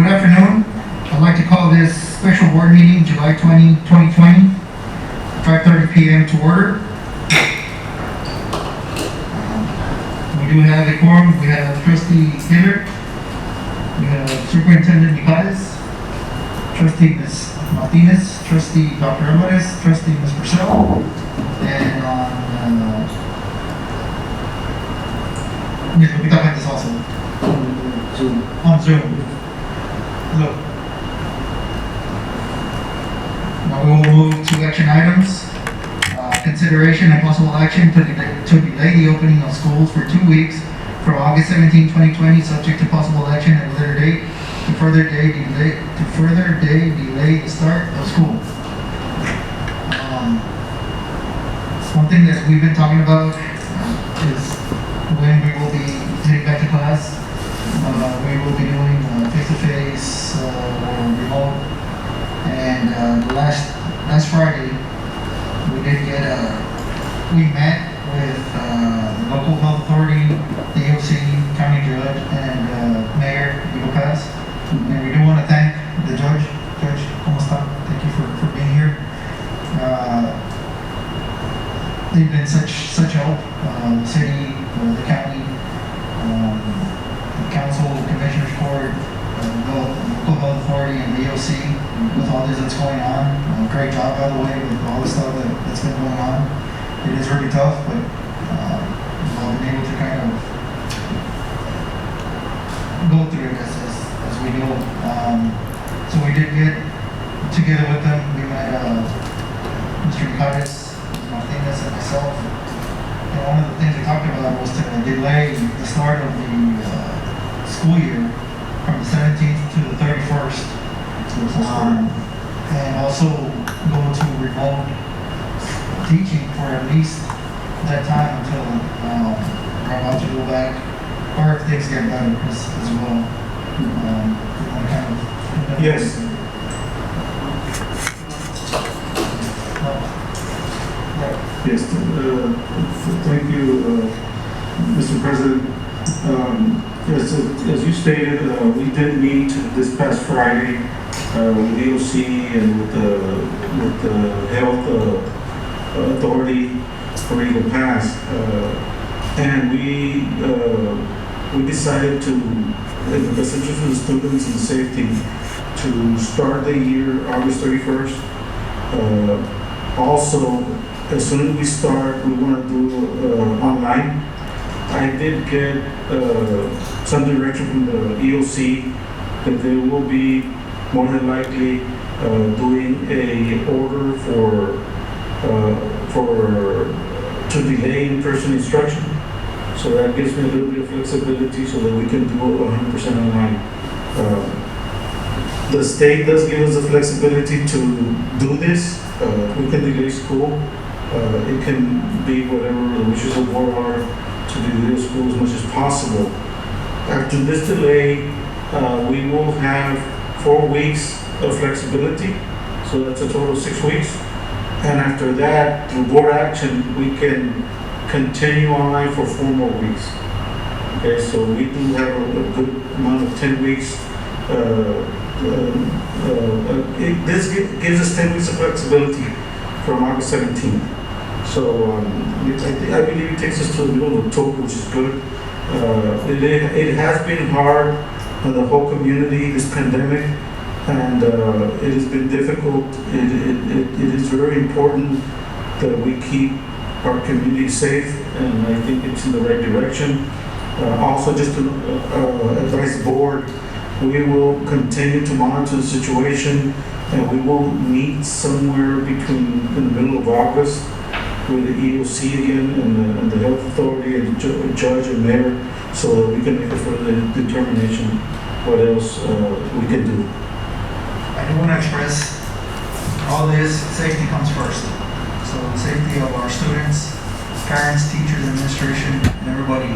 Good afternoon. I'd like to call this special board meeting, July 20, 2020, 5:30 p.m. to order. We do have a quorum. We have Trustee Dillard, we have Superintendent Mijares, Trustee Ms. Martinez, Trustee Dr. Alvarez, Trustee Ms. Purcell, and Ms. Lupita Fuentes also. On Zoom. Look. Now we will move to action items. Consideration and possible action to delay the opening of schools for 2 weeks from August 17, 2020, subject to possible action at a later date to further delay the start of school. One thing that we've been talking about is when we will be heading back to class. We will be doing face-to-face or remote. And last Friday, we met with the local health authority, the EOC, county judge, and Mayor Eagle Pass. And we do want to thank the judge. Judge, ¿cómo está? Thank you for being here. They've been such help. The city, the county, the council, the commissioners court, the local health authority, and the EOC with all this that's going on. Great job, by the way, with all the stuff that's been going on. It is really tough, but we've all been able to kind of go through it as we go. So we did get together with them. We met Mr. Mijares, Ms. Martinez, and myself. And one of the things we talked about was to delay the start of the school year from the 17th to the 31st. And also go to remote teaching for at least that time until we're about to go back, or if things get better as well. Kind of, yes. Yes, thank you, Mr. President. As you stated, we did meet this past Friday with EOC and with the health authority for Eagle Pass, and we decided to, in the best interest of the students and safety, to start the year August 31st. Also, as soon as we start, we want to do online. I did get some direction from the EOC that they will be more than likely doing a order to delay in-person instruction. So that gives me a little bit of flexibility so that we can do it 100% online. The state does give us the flexibility to do this. We can delay school. It can be whatever the wishes of the board are to delay school as much as possible. After this delay, we will have 4 weeks of flexibility. So that's a total of 6 weeks. And after that, through board action, we can continue online for 4 more weeks. Okay, so we do have a good amount of 10 weeks. This gives us 10 weeks of flexibility from August 17th. So I believe it takes us to the middle of October, which is good. It has been hard on the whole community, this pandemic, and it has been difficult. It is very important that we keep our community safe, and I think it's in the right direction. Also, just to advise the board, we will continue to monitor the situation, and we will meet somewhere in the middle of August with the EOC again and the health authority and the judge and mayor, so that we can make a further determination what else we can do. I do want to express all this, safety comes first. So the safety of our students, parents, teachers, administration, and everybody,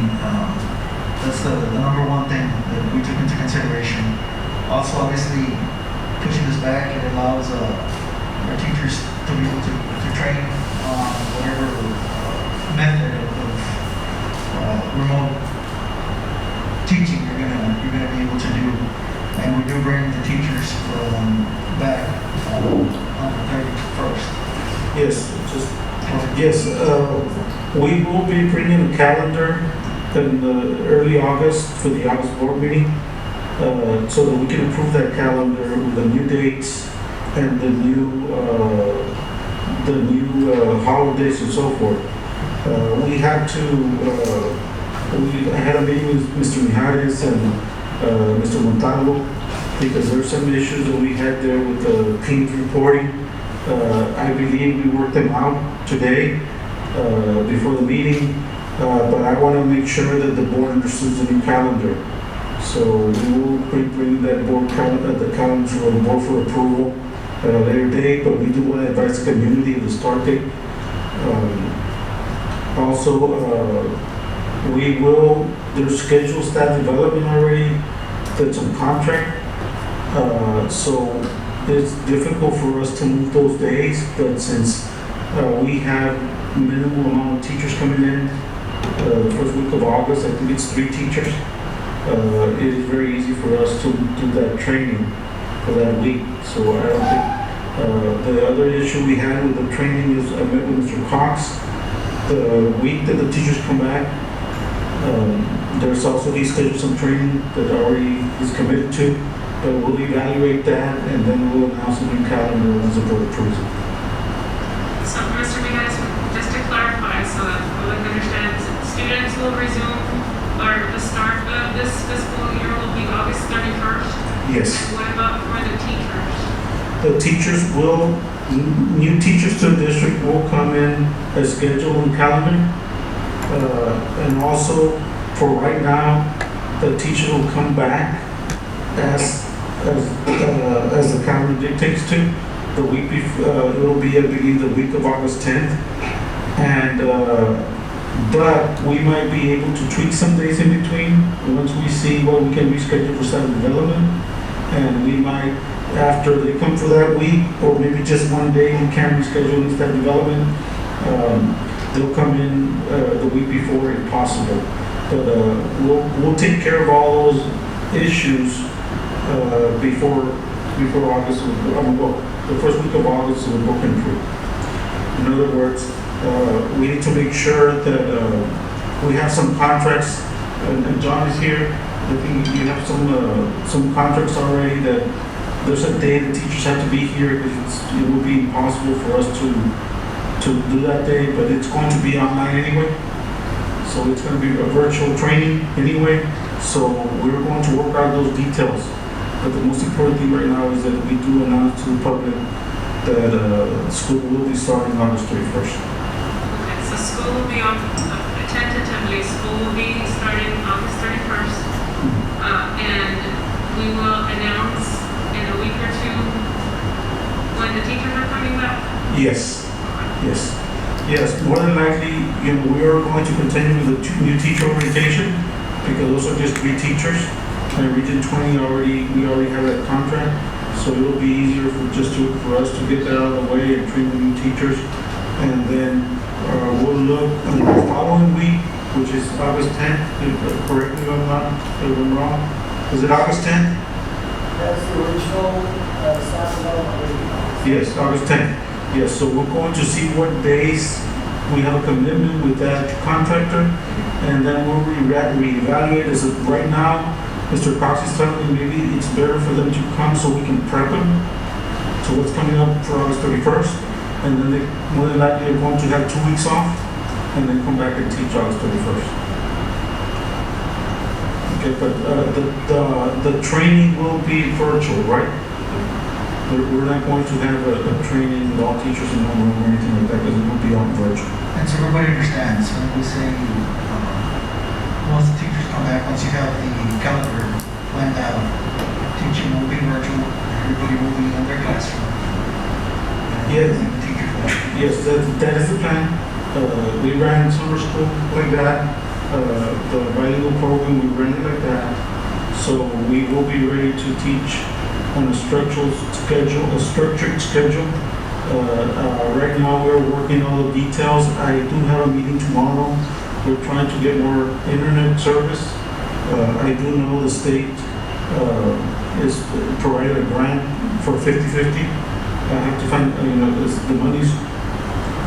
that's the number one thing that we took into consideration. Also, obviously, pushing this back, it allows our teachers to be able to train on whatever method of remote teaching you're gonna be able to do. And we do bring the teachers back on the 31st. Yes, yes, we will be bringing a calendar in early August for the August board meeting, so that we can approve that calendar with the new dates and the new holidays and so forth. We had to, I had a meeting with Mr. Mijares and Mr. Montalvo, because there's some issues that we had there with the teams reporting. I believe we worked them out today before the meeting, but I want to make sure that the board understands the new calendar. So we will bring that board the calendar for the board for approval at a later date, but we do want to advise the community of the start date. Also, there's scheduled staff development already that's on contract. So it's difficult for us to move those days, but since we have minimal amount of teachers coming in the first week of August, I think it's 3 teachers, it is very easy for us to do that training for that week. So I don't think, the other issue we had with the training is I met with Mr. Cox. The week that the teachers come back, there's also, he scheduled some training that already is committed to, but we'll evaluate that and then we'll announce a new calendar once the board approves it. So, Mr. Mijares, just to clarify, so that the public understands, students will resume, or the start of this fiscal year will be August 31st? Yes. And what about for the teachers? The teachers will, new teachers to the district will come in as scheduled on calendar. And also, for right now, the teacher will come back as the calendar dictates to. The week before, it will be, I believe, the week of August 10th. And, but we might be able to tweak some days in between once we see what we can reschedule for staff development. And we might, after they come for that week, or maybe just one day we can reschedule in staff development, they'll come in the week before if possible. But we'll take care of all those issues before August. The first week of August will book and approve. In other words, we need to make sure that we have some contracts, and John is here. I think you have some contracts already that there's a day the teachers have to be here because it will be impossible for us to do that day, but it's going to be online anyway. So it's going to be a virtual training anyway. So we're going to work out those details. But the most important thing right now is that we do announce to the public that school will be starting August 31st. Okay, so school will be on, tentatively, school will be starting August 31st. And we will announce in a week or two when the teachers are coming back? Yes, yes. Yes, more than likely, we are going to continue with the new teacher orientation because those are just 3 teachers. And Region 20 we already have that contract, so it will be easier for us to get that out of the way and train the new teachers. And then we'll look on the following week, which is August 10th. Correct me if I'm wrong. Is it August 10th? That's the original staff development. Yes, August 10th. Yes, so we're going to see what days we have a commitment with that contractor, and then we'll reevaluate. As of right now, Mr. Cox is telling me maybe it's better for them to come so we can prep them to what's coming up for August 31st, and then they more than likely are going to have 2 weeks off, and then come back and teach August 31st. Okay, but the training will be virtual, right? We're not going to have a training with all teachers in one room or anything like that, because it will be on virtual. And so everybody understands when we say, once the teachers come back, once you have the calendar planned out, teaching will be virtual, everybody will be in their classroom. Yes. The teachers will. Yes, that is the plan. We ran summer school like that. The bilingual program, we ran it like that. So we will be ready to teach on a structured schedule. Right now we're working all the details. I do have a meeting tomorrow. We're trying to get more internet service. I do know the state is provided a grant for 50/50. I have to find, the money's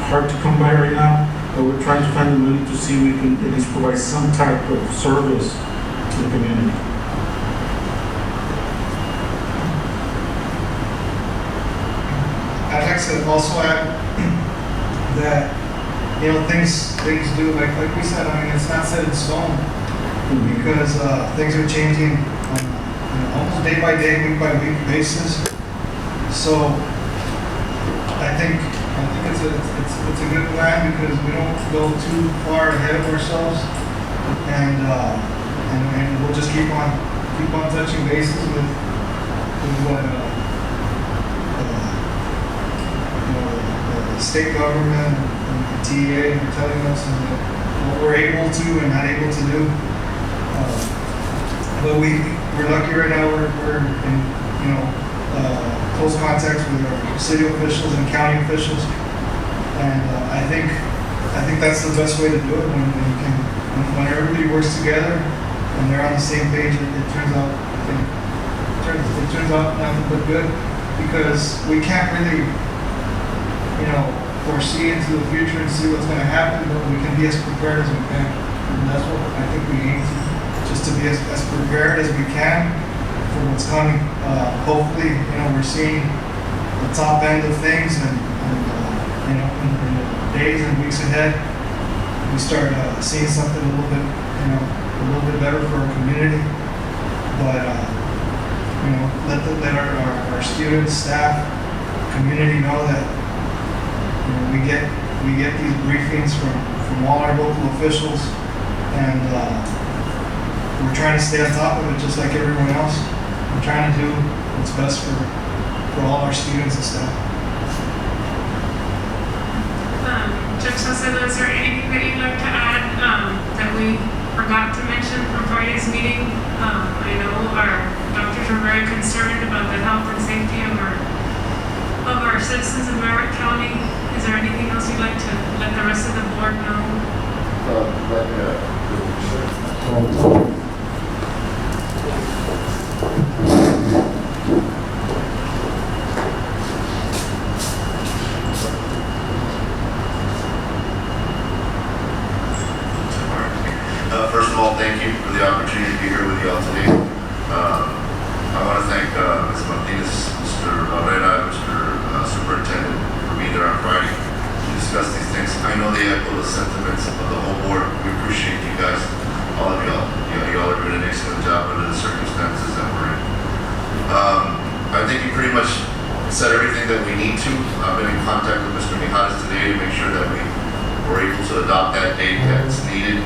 hard to come by right now, but we're trying to find the money to see if we can at least provide some type of service to the community. I'd like to also add that, things do, like we said, it's not set in stone, because things are changing on almost day by day, week by week basis. So I think it's a good plan, because we don't go too far ahead of ourselves, and we'll just keep on touching bases with what the state government and the TA are telling us, and what we're able to and not able to do. But we're lucky right now. We're in close contacts with our city officials and county officials, and I think that's the best way to do it. When everybody works together and they're on the same page, it turns out nothing but good, because we can't really foresee into the future and see what's going to happen, but we can be as prepared as we can, and that's what I think we aim to, just to be as prepared as we can for what's coming. Hopefully, we're seeing the top end of things, and in the days and weeks ahead, we start seeing something a little bit better for our community. But let our students, staff, community know that we get these briefings from all our local officials, and we're trying to stay on top of it just like everyone else. We're trying to do what's best for all our students and staff. Judge Saucedo, is there anything that you'd like to add that we forgot to mention from Friday's meeting? I know our doctors are very concerned about the health and safety of our citizens of Merritt County. Is there anything else you'd like to let the rest of the board know? First of all, thank you for the opportunity to be here with you all today. I want to thank Ms. Martinez, Mr. Barrera, Mr. Superintendent, for being there on Friday to discuss these things. I know they echo the sentiments of the whole board. We appreciate you guys, all of y'all. Y'all are doing an excellent job under the circumstances that we're in. I think you pretty much said everything that we need to. I've been in contact with Mr. Mijares today to make sure that we were able to adopt that date that's needed.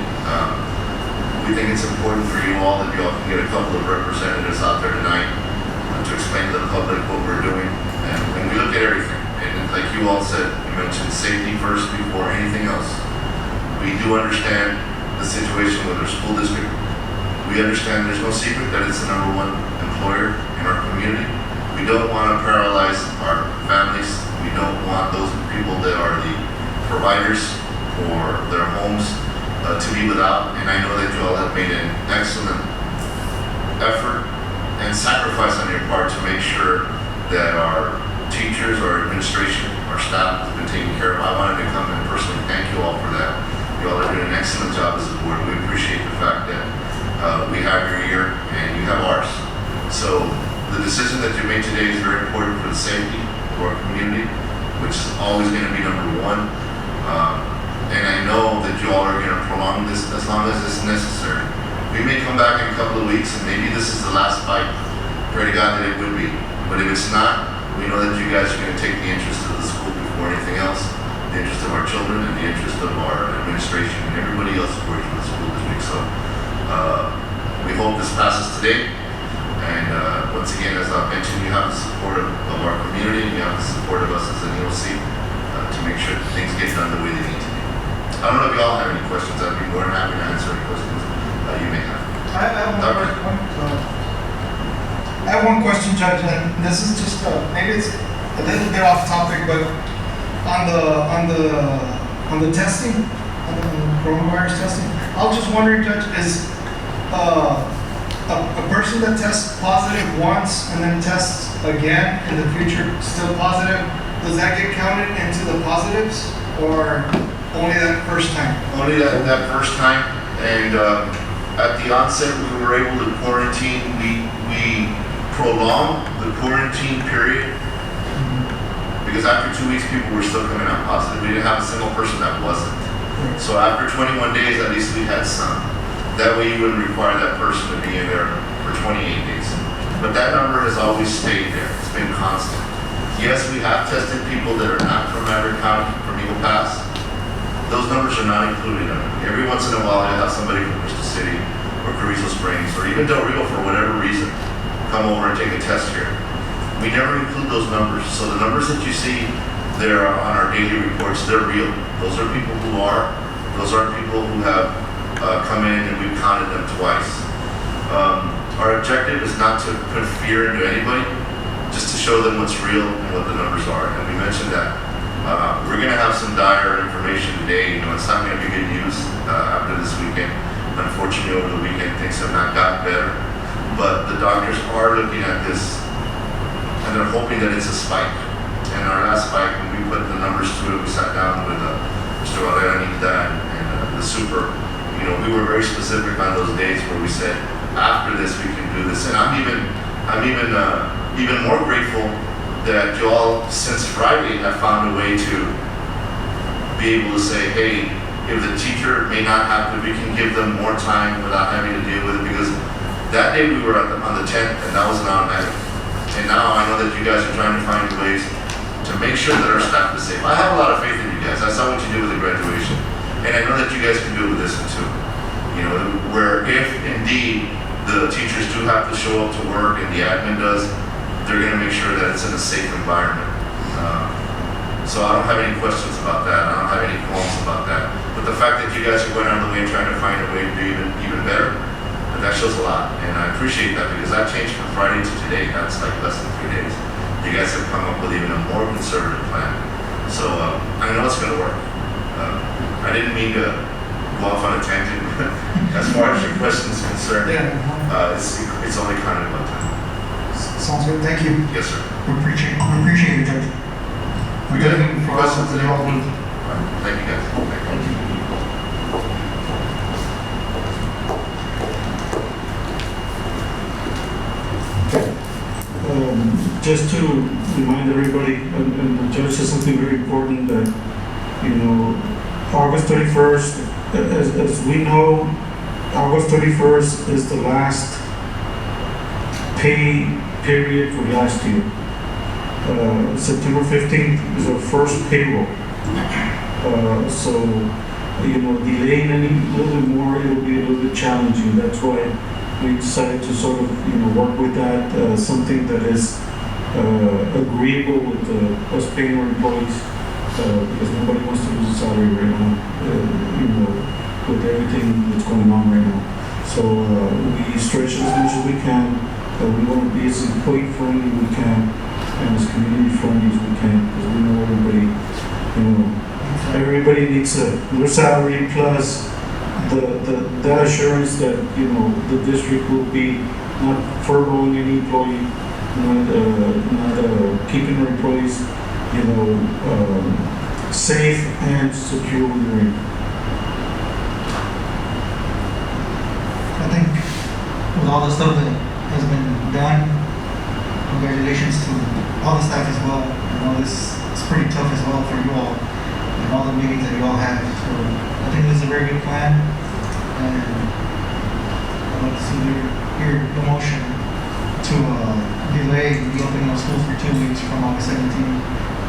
We think it's important for you all that you all can get a couple of representatives out there tonight to explain to the public what we're doing. And when we look at everything, and like you all said, you mentioned safety first before anything else. We do understand the situation with our school district. We understand there's no secret that it's the #1 employer in our community. We don't want to paralyze our families. We don't want those people that are the providers for their homes to be without, and I know that you all have made an excellent effort and sacrifice on your part to make sure that our teachers, our administration, our staff has been taken care of. I wanted to come and personally thank you all for that. You all are doing an excellent job as a board. We appreciate the fact that we have your ear and you have ours. So the decision that you made today is very important for the safety of our community, which is always going to be #1. And I know that you all are going to prolong this as long as it's necessary. We may come back in a couple of weeks and maybe this is the last fight. Pray to God that it would be. But if it's not, we know that you guys are going to take the interest of the school before anything else, the interest of our children and the interest of our administration and everybody else who works for the school district. So we hope this passes today. And once again, as I've mentioned, you have the support of our community and you have the support of us as an EOC to make sure that things get done the way they need to be. I don't know if y'all have any questions. I'd be more than happy to answer any questions you may have. I have one question, Judge, and this is just maybe it's a little bit off topic, but on the testing, on the coronavirus testing, I was just wondering, Judge, a person that tests positive once and then tests again in the future, still positive, does that get counted into the positives or only that first time? Only that first time, and at the onset, we were able to quarantine. We prolonged the quarantine period because after 2 weeks, people were still coming out positive. We didn't have a single person that wasn't. So after 21 days, at least we had some. That way, you wouldn't require that person to be in there for 28 days. But that number has always stayed there. It's been constant. Yes, we have tested people that are not from Maverick County, from Eagle Pass. Those numbers are not included in it. Every once in a while, you have somebody from Crystal City or Carrizo Springs or even Del Rio for whatever reason come over and take a test here. We never include those numbers. So the numbers that you see there on our daily reports, they're real. Those are people who are. Those aren't people who have come in and we've counted them twice. Our objective is not to put fear into anybody, just to show them what's real and what the numbers are. And we mentioned that. We're going to have some dire information today. You know, it's not going to be good news after this weekend. Unfortunately, over the weekend, things have not gotten better. But the doctors are looking at this, and they're hoping that it's a spike. And our last spike, when we put the numbers to it, we sat down with Mr. Valera and the super. You know, we were very specific on those days where we said, after this, we can do this. And I'm even more grateful that you all, since Friday, have found a way to be able to say, hey, if the teacher may not have to, we can give them more time without having to deal with it. Because that day we were on the 10th, and that was an automatic. And now I know that you guys are trying to find ways to make sure that our staff is safe. I have a lot of faith in you guys. I saw what you did with the graduation. And I know that you guys can do it with this one too. You know, where if indeed the teachers do have to show up to work and the admin does, they're going to make sure that it's in a safe environment. So I don't have any questions about that. I don't have any qualms about that. But the fact that you guys are going out of the way and trying to find a way to do even better, that shows a lot. And I appreciate that because that changed from Friday to today. That's like less than 3 days. You guys have come up with even a more conservative plan. So I know it's going to work. I didn't mean to go off on a tangent. As far as your question is concerned, it's only kind of about time. Sounds good, thank you. Yes, sir. We appreciate it, Judge. We got any For all questions? that you all do. Thank you, guys. Thank you. Just to remind everybody, and the judge said something very important that, you know, August 31st, as we know, August 31st is the last pay period for last year. September 15th is our first payroll. So, you know, delaying any little bit more, it'll be a little bit challenging. That's why we decided to sort of, you know, work with that, something that is agreeable with us paying our employees, because nobody wants to lose a salary right now, you know, with everything that's going on right now. So we stretch it as much as we can. We want to be as employee friendly as we can and as community friendly as we can, because we know everybody, you know, everybody needs their salary plus the assurance that, you know, the district will be not furloughing any employee, not keeping our employees, you know, safe and secure when they're in. I think with all the stuff that has been done, congratulations to all the staff as well. I know this is pretty tough as well for you all and all the meetings that you all have. So I think this is a very good plan, and I'd like to see your motion to delay the opening of schools for 2 weeks from August 17th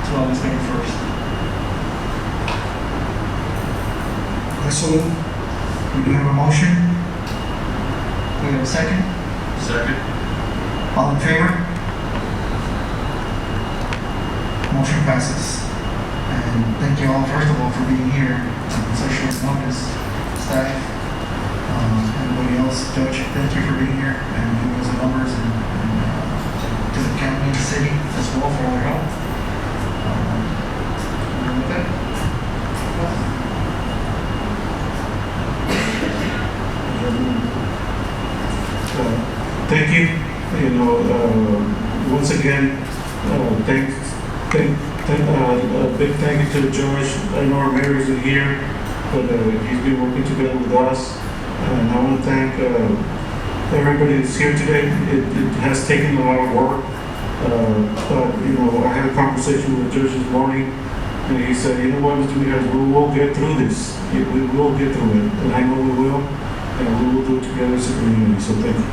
to August 31st. So We do have a motion. We have a second. Second. All in favor? Motion passes. And thank you all, first of all, for being here on such short notice. Staff, everybody else, Judge, thank you for being here and giving us the numbers, and to the county and the city as well for all their help. With that, Uh, thank you. You know, once again, a big thank you to George. I know our mayor isn't here, but he's been working together with us. And I want to thank everybody that's here today. It has taken a lot of work. But, you know, I had a conversation with George this morning, and he said, you know what, Mr. Miguel, we will get through this. We will get through it, and I know we will, and we will do it together as a community. So thank you.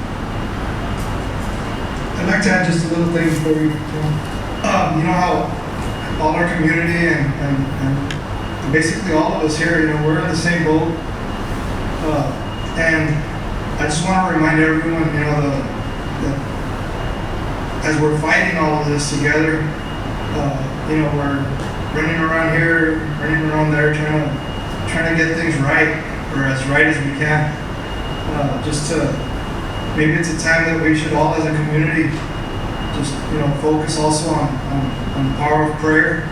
I'd like to add just a little thing before we, you know how all our community and basically all of us here, you know, we're in the same boat. And I just want to remind everyone, you know, that as we're fighting all of this together, you know, we're running around here, running around there, trying to get things right, or as right as we can. Maybe it's a time that we should all, as a community, just, you know, focus also on the power of prayer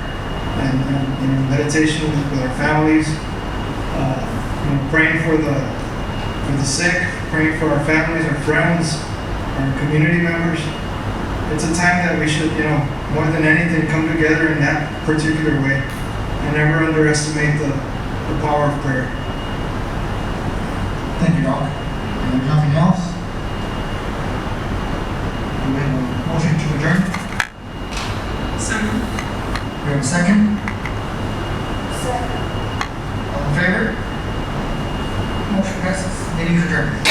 and you know, meditation with our families. You know, praying for the sick, praying for our families, our friends, our community members. It's a time that we should, you know, more than anything, come together in that particular way and never underestimate the power of prayer. Thank you, Doc. And there's nothing else? Do we have a motion to adjourn? So, Do we have a second? Second. All in favor? Motion passes. Meeting is adjourned.